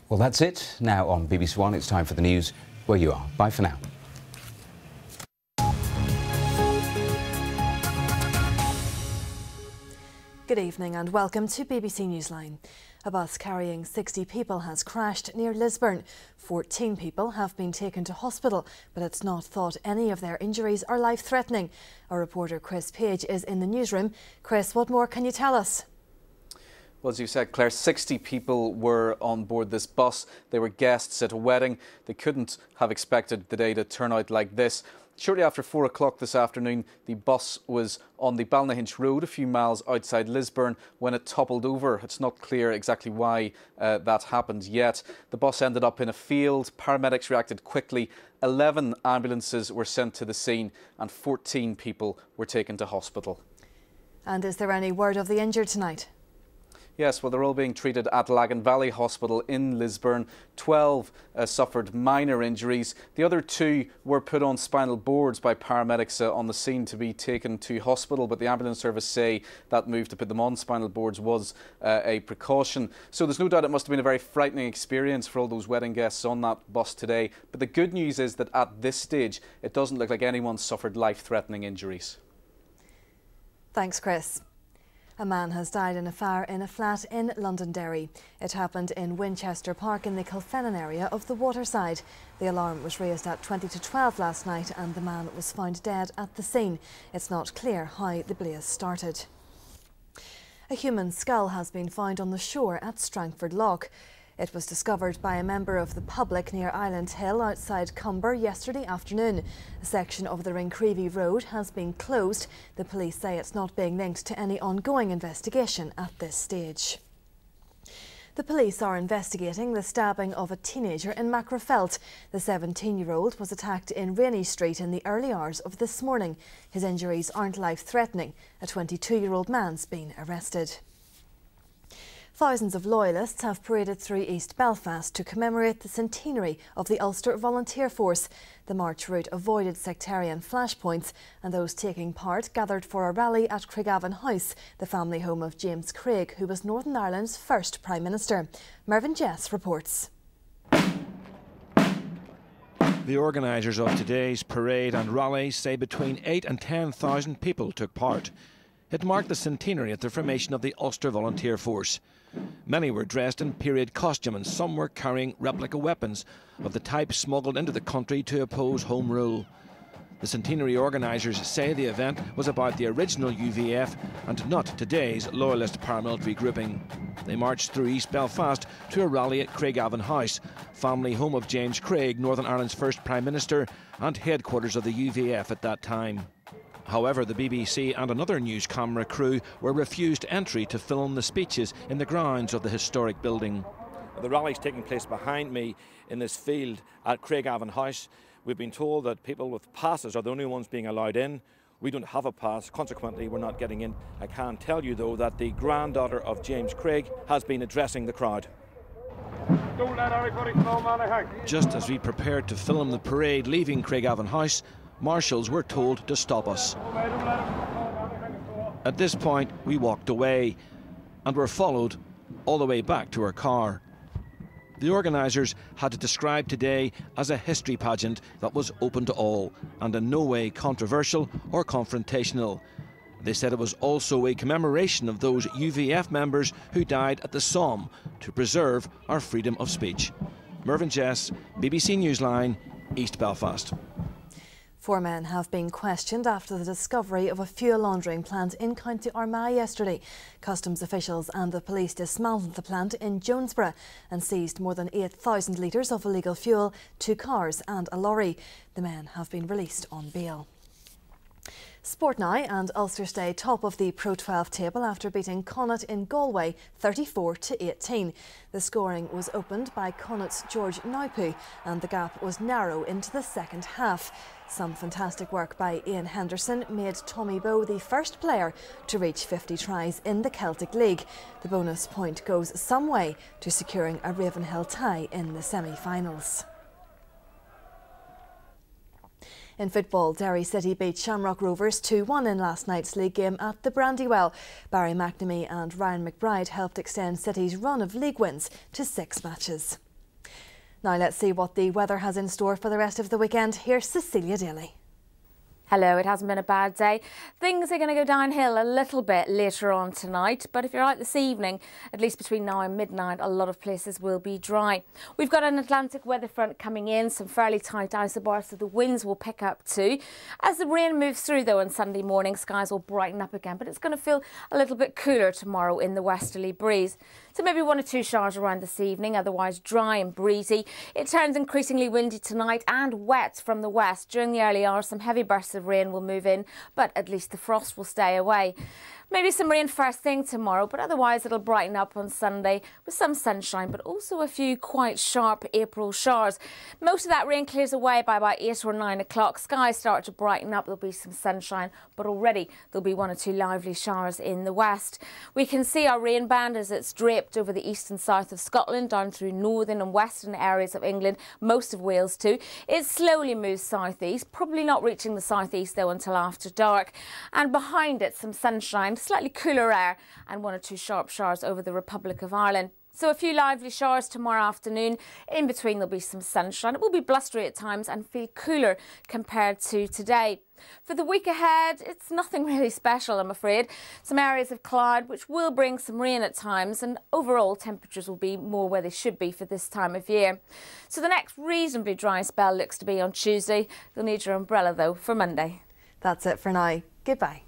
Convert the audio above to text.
Well, that's it. Now on BBC One, it's time for the news where you are. Bye for now. Good evening and welcome to BBC Newsline. A bus carrying 60 people has crashed near Lisburn. 14 people have been taken to hospital, but it's not thought any of their injuries are life-threatening. Our reporter Chris Page is in the newsroom. Chris, what more can you tell us? Well, as you said, Claire, 60 people were on board this bus. They were guests at a wedding. They couldn't have expected the day to turn out like this. Shortly after 4 o'clock this afternoon, the bus was on the Ballynahinch Road, a few miles outside Lisburn, when it toppled over. It's not clear exactly why that happened yet. The bus ended up in a field. Paramedics reacted quickly. 11 ambulances were sent to the scene and 14 people were taken to hospital. And is there any word of the injured tonight? Yes, well, they're all being treated at Lagan Valley Hospital in Lisburn. 12 suffered minor injuries. The other 2 were put on spinal boards by paramedics on the scene to be taken to hospital, but the ambulance service say that move to put them on spinal boards was a precaution. So there's no doubt it must have been a very frightening experience for all those wedding guests on that bus today. But the good news is that at this stage, it doesn't look like anyone suffered life-threatening injuries. Thanks, Chris. A man has died in a fire in a flat in Londonderry. It happened in Winchester Park in the Kilfennan area of the Waterside. The alarm was raised at 20 to 12 last night and the man was found dead at the scene. It's not clear how the blaze started. A human skull has been found on the shore at Strangford Lough. It was discovered by a member of the public near Island Hill outside Cumber yesterday afternoon. A section of the Rincreevy Road has been closed. The police say it's not being linked to any ongoing investigation at this stage. The police are investigating the stabbing of a teenager in Macrofelt. The 17-year-old was attacked in Rainy Street in the early hours of this morning. His injuries aren't life-threatening. A 22-year-old man's been arrested. Thousands of loyalists have paraded through East Belfast to commemorate the centenary of the Ulster Volunteer Force. The march route avoided sectarian flashpoints and those taking part gathered for a rally at Craigavon House, the family home of James Craig, who was Northern Ireland's first Prime Minister. Mervyn Jess reports. The organisers of today's parade and rally say between 8,000 and 10,000 people took part. It marked the centenary of the formation of the Ulster Volunteer Force. Many were dressed in period costume and some were carrying replica weapons of the type smuggled into the country to oppose Home Rule. The centenary organisers say the event was about the original UVF and not today's loyalist paramilitary grouping. They marched through East Belfast to a rally at Craigavon House, family home of James Craig, Northern Ireland's first Prime Minister and headquarters of the UVF at that time. However, the BBC and another news camera crew were refused entry to film the speeches in the grounds of the historic building. The rally is taking place behind me in this field at Craigavon House. We've been told that people with passes are the only ones being allowed in. We don't have a pass, consequently we're not getting in. I can tell you though that the granddaughter of James Craig has been addressing the crowd. Don't let everybody film, man. Just as we prepared to film the parade leaving Craigavon House, marshals were told to stop us. At this point, we walked away and were followed all the way back to our car. The organisers had to describe today as a history pageant that was open to all and in no way controversial or confrontational. They said it was also a commemoration of those UVF members who died at the Somme to preserve our freedom of speech. Mervyn Jess, BBC Newsline, East Belfast. 4 men have been questioned after the discovery of a fuel laundering plant in County Armagh yesterday. Customs officials and the police dismantled the plant in Jonesborough and seized more than 8,000 litres of illegal fuel, 2 cars and a lorry. The men have been released on bail. Sport now, and Ulster stay top of the Pro 12 table after beating Connacht in Galway 34-18. The scoring was opened by Connacht's George Naupu and the gap was narrow into the second half. Some fantastic work by Ian Henderson made Tommy Bowe the first player to reach 50 tries in the Celtic League. The bonus point goes some way to securing a Ravenhill tie in the semi-finals. In football, Derry City beat Shamrock Rovers 2-1 in last night's league game at the Brandywell. Barry McNamee and Ryan McBride helped extend City's run of league wins to 6 matches. Now let's see what the weather has in store for the rest of the weekend. Here's Cecilia Daly. Hello, it hasn't been a bad day. Things are going to go downhill a little bit later on tonight, but if you're out this evening, at least between now and midnight, a lot of places will be dry. We've got an Atlantic weather front coming in, some fairly tight isobars, so the winds will pick up too. As the rain moves through though on Sunday morning, skies will brighten up again, but it's going to feel a little bit cooler tomorrow in the westerly breeze. So maybe 1 or 2 showers around this evening, otherwise dry and breezy. It turns increasingly windy tonight and wet from the west. During the early hours, some heavy bursts of rain will move in, but at least the frost will stay away. Maybe some rain first thing tomorrow, but otherwise it'll brighten up on Sunday with some sunshine, but also a few quite sharp April showers. Most of that rain clears away by about 8 or 9 o'clock. Skies start to brighten up. There'll be some sunshine, but already there'll be 1 or 2 lively showers in the west. We can see our rain band as it's draped over the east and south of Scotland, down through northern and western areas of England, most of Wales too. It slowly moves southeast, probably not reaching the southeast though until after dark. And behind it, some sunshine, slightly cooler air and 1 or 2 sharp showers over the Republic of Ireland. So a few lively showers tomorrow afternoon. In between there'll be some sunshine. It will be blustery at times and feel cooler compared to today. For the week ahead, it's nothing really special, I'm afraid. Some areas of cloud which will bring some rain at times, and overall temperatures will be more where they should be for this time of year. So the next reasonably dry spell looks to be on Tuesday. You'll need your umbrella though for Monday. That's it for now. Goodbye.